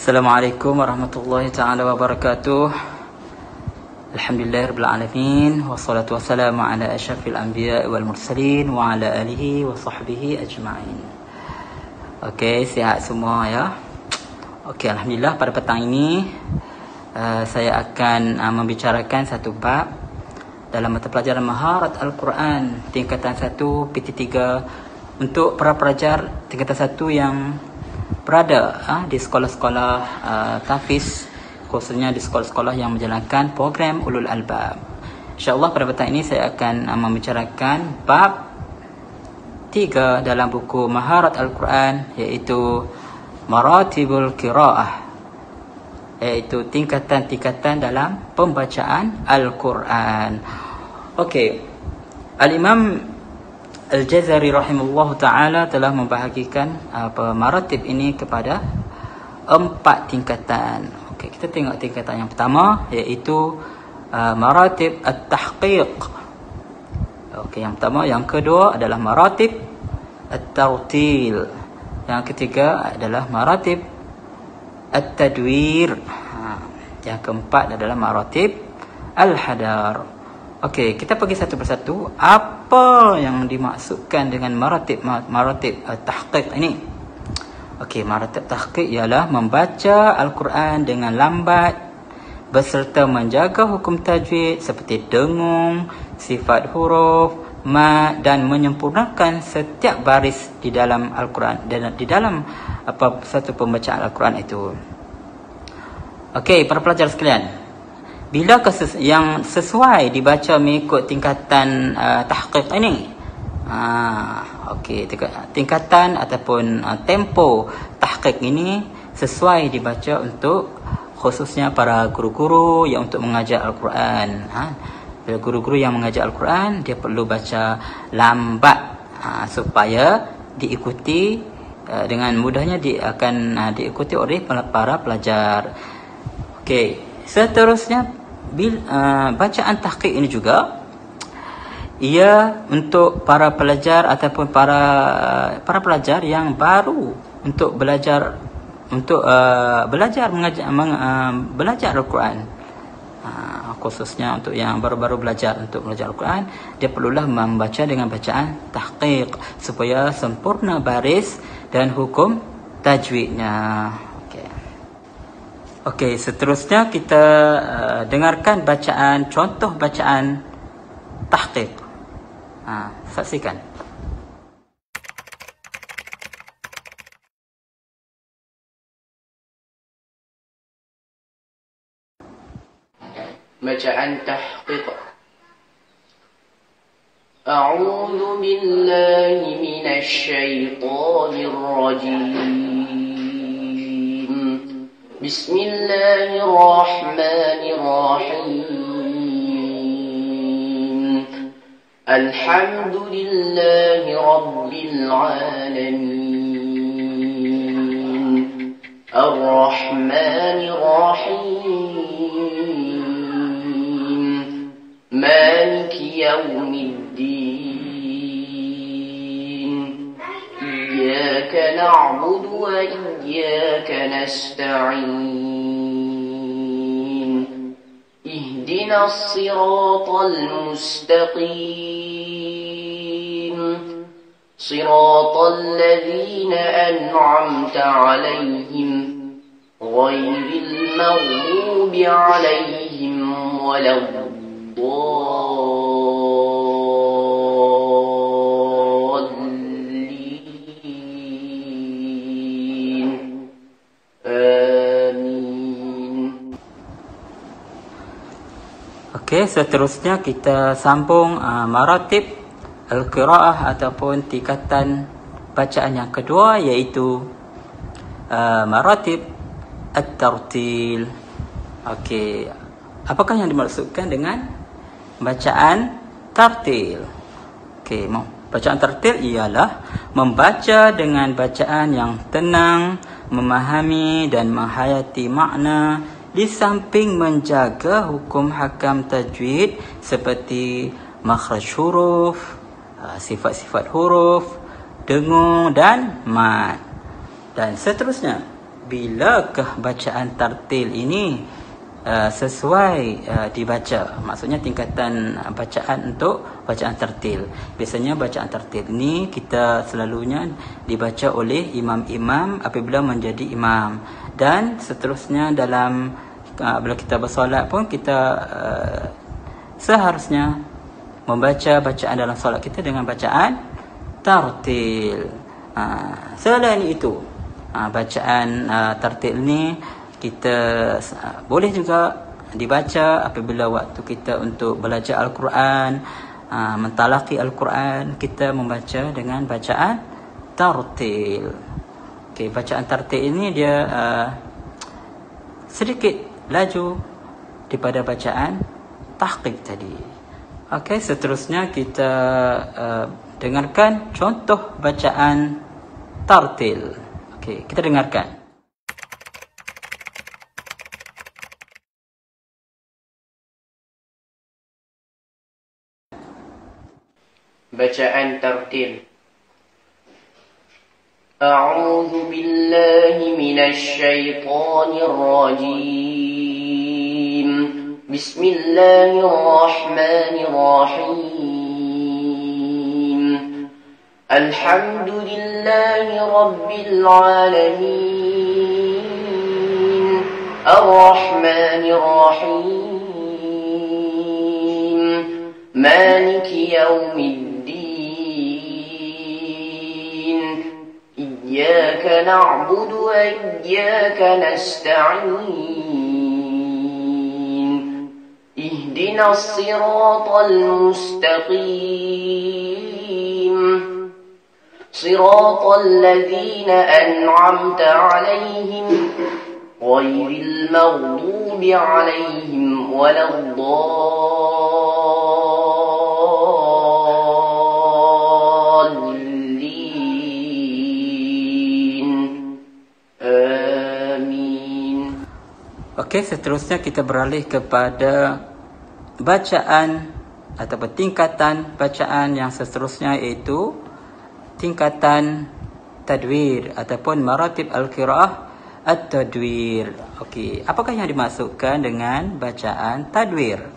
Assalamualaikum warahmatullahi ta'ala wabarakatuh. Alhamdulillahirabbil alamin wassalatu wassalamu ala asyrafil anbiya wal mursalin wa ala alihi wa sahbihi ajma'in. Okey, sihat semua ya. Okey, alhamdulillah pada petang ini saya akan membicarakan satu bab dalam mata pelajaran Maharat Al-Quran tingkatan 1 PT3 untuk para pelajar tingkatan 1 yang berada di sekolah-sekolah tahfiz, khususnya di sekolah-sekolah yang menjalankan program Ulul Albab. InsyaAllah pada petang ini saya akan membicarakan bab 3 dalam buku Maharat Al-Quran, iaitu Maratibul Qiraah, iaitu tingkatan-tingkatan dalam pembacaan Al-Quran. Okey, Al-Imam Al-Jazari rahimahullah ta'ala telah membahagikan maratib ini kepada 4 tingkatan. Okey, kita tengok tingkatan yang pertama, iaitu maratib at-tahqiq. Okey, yang pertama. Yang kedua adalah maratib at-tartil. Yang ketiga adalah maratib at-tadwir. Yang keempat adalah maratib al-hadar. Okey, kita pergi satu persatu. Apa yang dimaksudkan dengan maratib tahqiq ini? Okey, maratib tahqiq ialah membaca Al-Quran dengan lambat beserta menjaga hukum tajwid seperti dengung, sifat huruf, mad dan menyempurnakan setiap baris di dalam Al-Quran dan di dalam satu pembacaan Al-Quran itu. Okey, para pelajar sekalian, bila yang sesuai dibaca mengikut tingkatan tahqiq ini, okey, tingkatan ataupun tempo tahqiq ini sesuai dibaca untuk khususnya para guru-guru yang untuk mengajar Al-Quran. Bila guru-guru yang mengajar Al-Quran, dia perlu baca lambat supaya diikuti dengan mudahnya akan diikuti oleh para pelajar. Okey, seterusnya bacaan tahqiq ini juga ia untuk para pelajar ataupun para pelajar yang baru untuk belajar belajar Al-Quran. Khususnya untuk yang baru-baru belajar Al-Quran, dia perlulah membaca dengan bacaan tahqiq supaya sempurna baris dan hukum tajwidnya. Okey, seterusnya kita dengarkan contoh bacaan tahqiq. Saksikan. Bacaan tahqiq. A'udzu billahi minasy syaithanir rajim. Bismillahirrahmanirrahim. Alhamdulillahi rabbil alamin. Ar-Rahmanir Rahim. Maliki yaumiddin. إياك نعبد وإياك نستعين اهدنا الصراط المستقيم صراط الذين أنعمت عليهم غير المغضوب عليهم ولا Okey, seterusnya kita sambung maratib al-qiraah ataupun tingkatan bacaan yang kedua, iaitu maratib at-tartil. Okey, apakah yang dimaksudkan dengan bacaan tartil? Okey, bacaan tartil ialah membaca dengan bacaan yang tenang, memahami dan menghayati makna di samping menjaga hukum hakam tajwid seperti makhraj huruf, sifat-sifat huruf, dengung dan mad. Dan seterusnya, bilakah bacaan tartil ini sesuai dibaca. Maksudnya tingkatan bacaan untuk bacaan tartil. Biasanya bacaan tartil ini kita selalunya dibaca oleh imam-imam apabila menjadi imam, dan seterusnya dalam bila kita bersolat pun kita seharusnya membaca bacaan dalam solat kita dengan bacaan tartil. Selain itu, bacaan tartil ni kita boleh juga dibaca apabila waktu kita untuk belajar Al-Quran, mentalaki Al-Quran, kita membaca dengan bacaan tartil. Okey, bacaan tartil ini dia sedikit laju daripada bacaan tahqiq tadi. Okey, seterusnya kita dengarkan contoh bacaan tartil. Okey, kita dengarkan. Bacaan tartil. A'udzu billahi minasy syaithanir rajim. Bismillahirrahmanirrahim. Alhamdulillahi rabbil alamin. Ar-rahmanir rahim. Maliki yaumiddin. إياك نعبد وإياك نستعين اهدنا الصراط المستقيم صراط الذين أنعمت عليهم غير المغضوب عليهم ولا Okey, seterusnya kita beralih kepada bacaan ataupun tingkatan bacaan yang seterusnya, iaitu tingkatan tadwir ataupun maratib al-qiraah at-tadwir. Okey, apakah yang dimaksudkan dengan bacaan tadwir?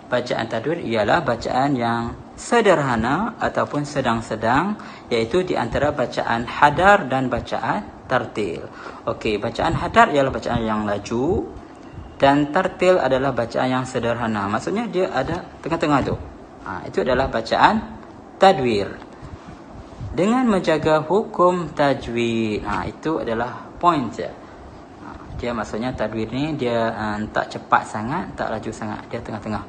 Bacaan tadwir ialah bacaan yang sederhana ataupun sedang-sedang, iaitu di antara bacaan hadar dan bacaan tartil. Okey, bacaan hadar ialah bacaan yang laju, dan tartil adalah bacaan yang sederhana. Maksudnya dia ada tengah-tengah tu. Itu adalah bacaan tadwir. Dengan menjaga hukum tajwid. Itu adalah point dia. Dia maksudnya tadwir ni dia tak cepat sangat, tak laju sangat. Dia tengah-tengah.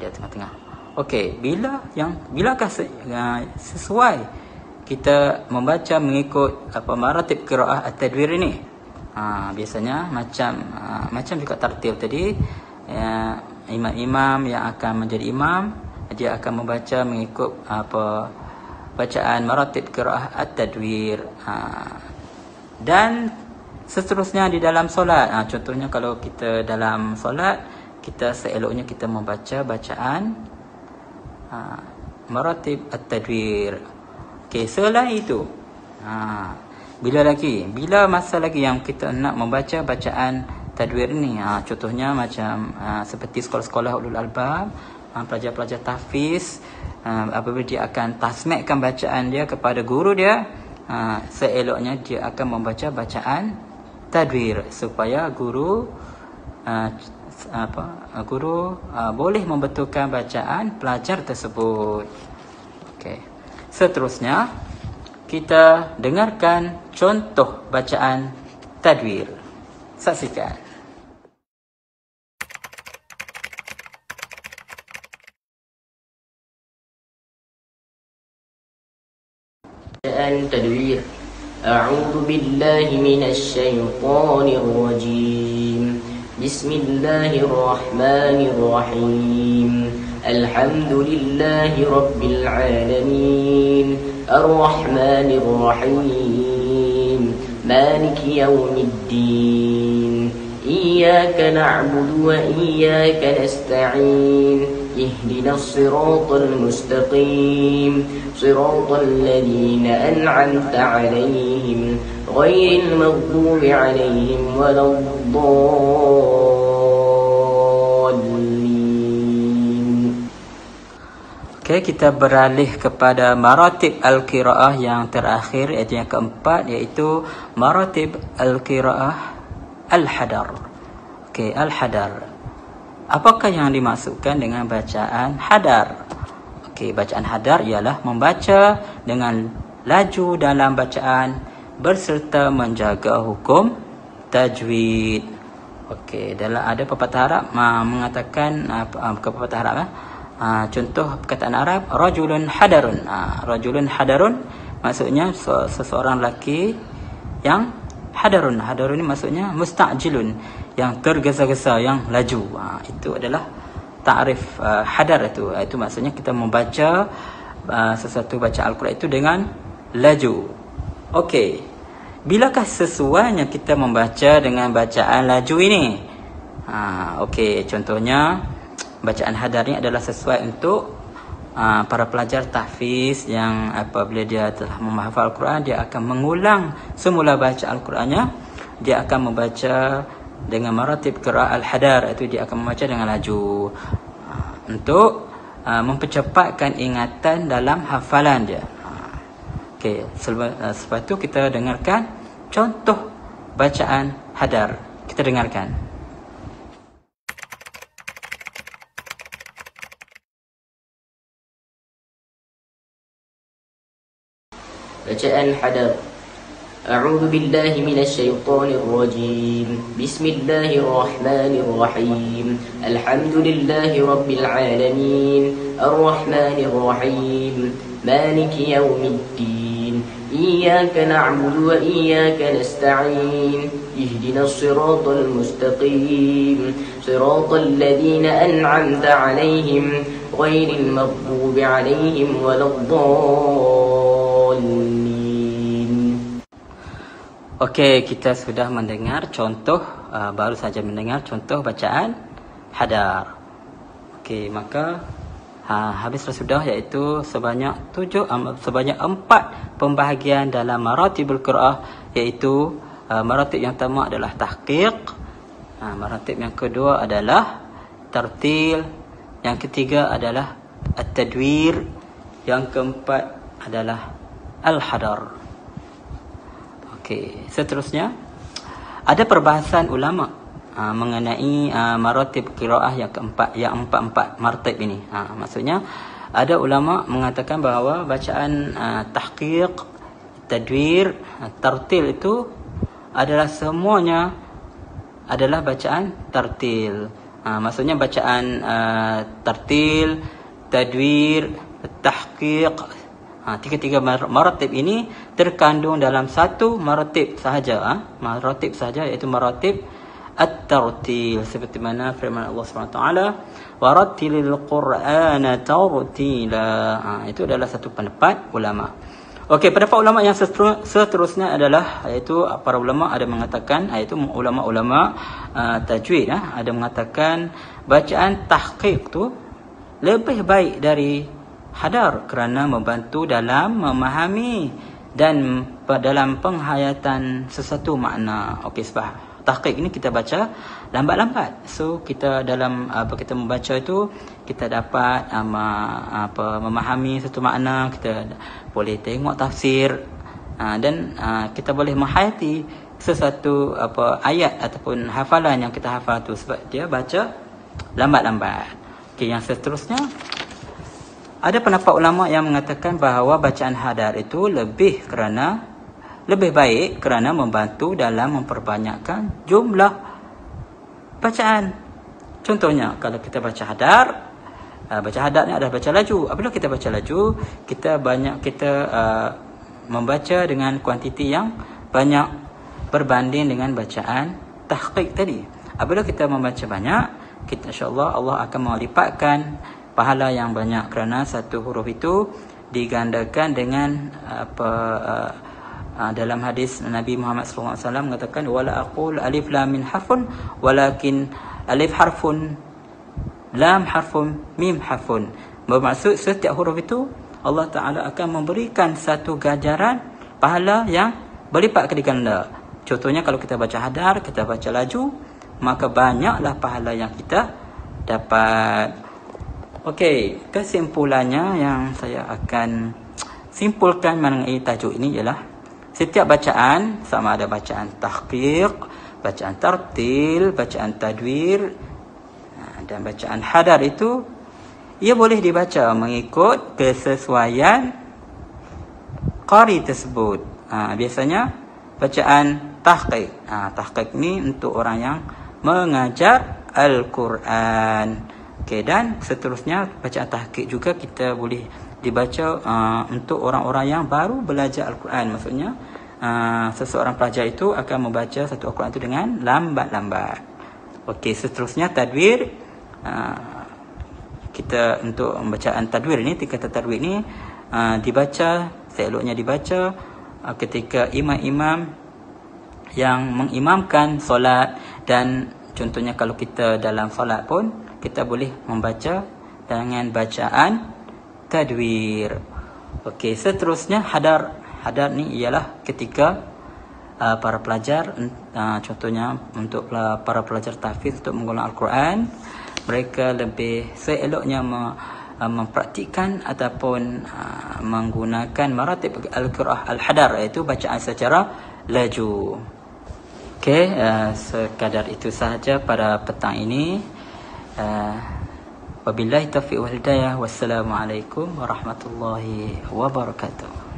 Dia tengah-tengah. Okey, bilakah sesuai kita membaca mengikut maratib qiraah at-tadwir ini? Biasanya macam juga tartil tadi, imam-imam yang akan menjadi imam, dia akan membaca mengikut bacaan maratib qiraah at-tadwir. Dan seterusnya di dalam solat, contohnya kalau kita dalam solat, kita seeloknya kita membaca bacaan maratib at-tadwir. Okey, selain itu, bila masa lagi yang kita nak membaca bacaan tadwir ni, contohnya macam seperti sekolah-sekolah ulul albab, pelajar-pelajar tahfiz, apabila dia akan tasmekkan bacaan dia kepada guru dia, seeloknya dia akan membaca bacaan tadwir supaya guru boleh membetulkan bacaan pelajar tersebut. Okey, seterusnya kita dengarkan contoh bacaan tadwir. Saksikan. Bacaan tadwir. A'udzu billahi minasy syaithanir rajim. Bismillahirrahmanirrahim. Alhamdulillahi rabbil alamin. الرحمن الرحيم مالك يوم الدين إياك نعبد وإياك نستعين اهدنا الصراط المستقيم صراط الذين أنعمت عليهم غير المغضوب عليهم ولا الضالين. Okey, kita beralih kepada maratib al-qiraah yang terakhir, iaitu yang keempat, iaitu maratib al-qiraah al-hadar. Okey, al-hadar. Apakah yang dimaksudkan dengan bacaan hadar? Okey, bacaan hadar ialah membaca dengan laju dalam bacaan berserta menjaga hukum tajwid. Okey, dalam ada pepatah Arab mengatakan pepatah Arab contoh perkataan Arab rajulun hadarun. Rajulun hadarun maksudnya seseorang lelaki yang hadarun. Hadarun ini maksudnya musta'jilun, yang tergesa-gesa, yang laju. Itu adalah ta'rif hadar itu. Itu maksudnya kita membaca sesuatu baca Al-Quran itu dengan laju. Okey. Bilakah sesuainya kita membaca dengan bacaan laju ini? Okey, contohnya bacaan hadar ini adalah sesuai untuk para pelajar tahfiz yang apabila dia telah menghafal Al-Quran, dia akan mengulang semula baca Al-Qurannya. Dia akan membaca dengan maratib qiraah al-hadar, itu dia akan membaca dengan laju untuk mempercepatkan ingatan dalam hafalan dia. Okey, selepas itu kita dengarkan contoh bacaan hadar. Kita dengarkan. Bacaan hadar. A'udzu billahi minasy syaithanir rajim. Bismillahirrahmanirrahim. Alhamdulillahi rabbil alamin. Arrahmanir rahim. Maliki yaumiddin. Iyyaka na'budu wa iyyaka nasta'in. Ihdinas siratal mustaqim. Siratal ladzina an'amta 'alaihim ghairil maghdubi 'alaihim waladdallin. Okey, kita sudah mendengar contoh, baru saja mendengar contoh bacaan hadar. Okey, maka habis sudah, iaitu sebanyak 4 pembahagian dalam maratibul qiraah, iaitu maratib yang pertama adalah tahqiq, maratib yang kedua adalah tartil, yang ketiga adalah at-tadwir, yang keempat adalah al-hadar. Okey, seterusnya ada perbahasan ulama mengenai maratib qiraah yang keempat, yang empat maratib ini. Maksudnya ada ulama mengatakan bahawa bacaan tahqiq, tadwir, tartil itu adalah semuanya adalah bacaan tartil. Maksudnya bacaan tartil, tadwir, tahqiq, tiga-tiga maratib ini terkandung dalam satu maratib sahaja. Maratib sahaja, iaitu maratib at-tartil, seperti mana firman Allah SWT, warattilil qur'ana tartila. Itu adalah satu pendapat ulama. Okey, pendapat ulama yang seterusnya adalah, iaitu para ulama ada mengatakan, iaitu ulama-ulama tajwid, ada mengatakan bacaan tahqiq tu lebih baik dari hadar kerana membantu dalam memahami dan dalam penghayatan sesuatu makna. Okey, sebab tahqiq ini kita baca lambat-lambat. So kita dalam kita membaca itu kita dapat memahami satu makna, kita boleh tengok tafsir, dan kita boleh menghayati sesuatu ayat ataupun hafalan yang kita hafal tu, sebab dia baca lambat-lambat. Okey, yang seterusnya ada pendapat ulama yang mengatakan bahawa bacaan hadar itu lebih baik kerana membantu dalam memperbanyakkan jumlah bacaan. Contohnya, kalau kita baca hadar ni adalah baca laju. Apabila kita baca laju, kita membaca dengan kuantiti yang banyak berbanding dengan bacaan tahqiq tadi. Apabila kita membaca banyak, kita insya-Allah Allah akan melipatkan pahala yang banyak, kerana satu huruf itu digandakan dengan dalam hadis Nabi Muhammad SAW mengatakan, wala aqul alif lam min harfun walakin alif harfun lam harfun, mim harfun. Bermaksud setiap huruf itu Allah Ta'ala akan memberikan satu ganjaran pahala yang berlipat kali ganda. Contohnya kalau kita baca hadar, kita baca laju, maka banyaklah pahala yang kita dapat. Okey, kesimpulannya yang saya akan simpulkan mengenai tajuk ini ialah setiap bacaan, sama ada bacaan tahqiq, bacaan tartil, bacaan tadwir dan bacaan hadar itu, ia boleh dibaca mengikut kesesuaian qari tersebut. Biasanya bacaan tahqiq. Tahqiq ni untuk orang yang mengajar Al-Quran. Okay, dan seterusnya bacaan tahqiq juga kita boleh dibaca untuk orang-orang yang baru belajar Al-Quran. Maksudnya seseorang pelajar itu akan membaca satu Al-Quran itu dengan lambat-lambat. Okey, seterusnya tadwir. Kita untuk bacaan tadwir ni, tingkatan tadwir ni dibaca, seeloknya dibaca ketika imam-imam yang mengimamkan solat. Dan contohnya kalau kita dalam solat pun kita boleh membaca dengan bacaan tadwir. Okey, seterusnya hadar. Hadar ni ialah ketika para pelajar, contohnya untuk para pelajar tahfiz untuk mengulang Al-Quran, mereka lebih seeloknya mempraktikkan ataupun menggunakan maratib al-qiraah al-hadar, iaitu bacaan secara laju. Okey, sekadar itu sahaja pada petang ini. Wabillahi taufiq wal hidayah. Wassalamualaikum warahmatullahi wabarakatuh.